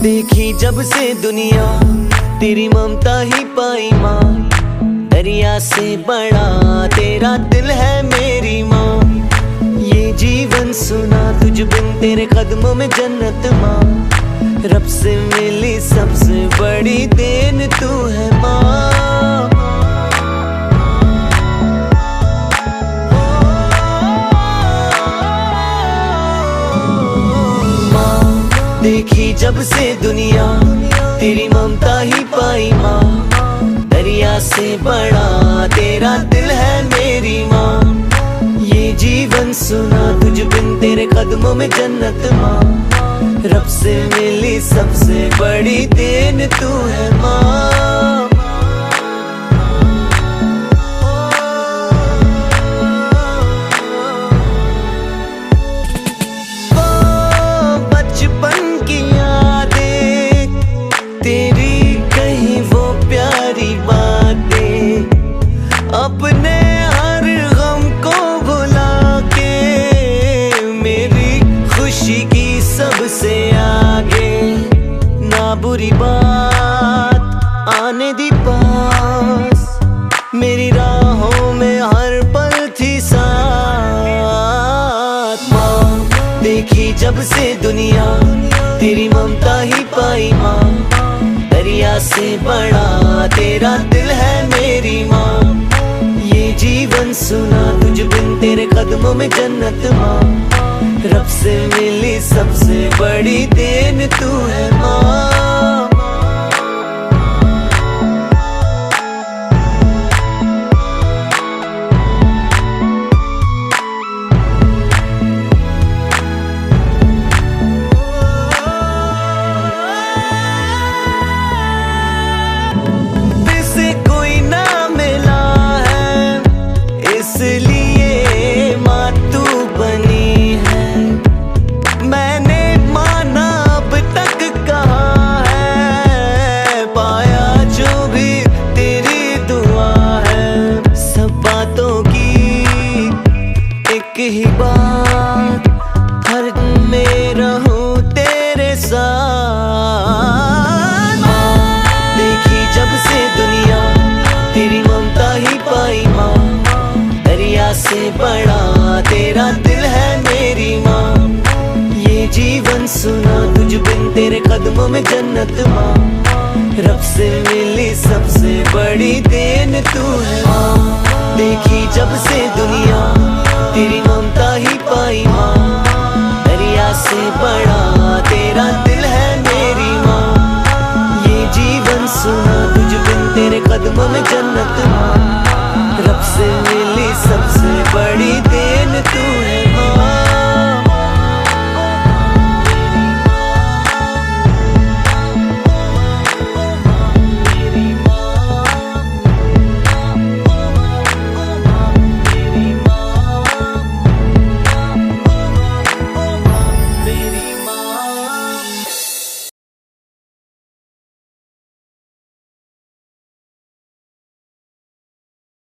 देखी जब से दुनिया तेरी ममता ही पाई माँ। दरिया से बड़ा तेरा दिल है मेरी माँ। ये जीवन सुना तुझ बिन तेरे कदमों में जन्नत माँ। रब से मिली सबसे बड़ी देन तू है माँ। माँ देखी जब से दुनिया तेरी ममता ही पाई माँ। दरिया से बड़ा तेरा दिल है मेरी माँ। ये जीवन सुना तुझ बिन तेरे कदमों में जन्नत माँ। रब से मिली सबसे बड़ी देन तू है माँ। वो बचपन की यादें तेरी कहीं वो प्यारी बातें, अपने हर गम को भुला के मेरी खुशी की सबसे आगे। ना बुरी बात आने दी पास, मेरी राहों में हर पल थी साथ माँ। देखी जब से दुनिया तेरी ममता ही पाई माँ। दरिया से बड़ा तेरा दिल है मेरी माँ। ये जीवन सुना तुझ बिन तेरे कदमों में जन्नत माँ। रब से मिली सबसे बड़ी देन तू है माँ। कोई ना मिला है इसलिए माँ तू बनी है। मैंने माना अब तक कहा है, पाया जो भी तेरी दुआ है। सब बातों की एक ही बात, हर में रहूं तेरे साथ। देखी जब से दुनिया तेरी ममता ही पाई माँ। दरिया से बड़ा तेरा दिल है मेरी माँ। ये जीवन सुना तुझ बिन तेरे कदमों में जन्नत माँ। रब से मिली सबसे बड़ी देन तू है माँ। देखी जब से दुनिया तेरी ममता ही पाई माँ।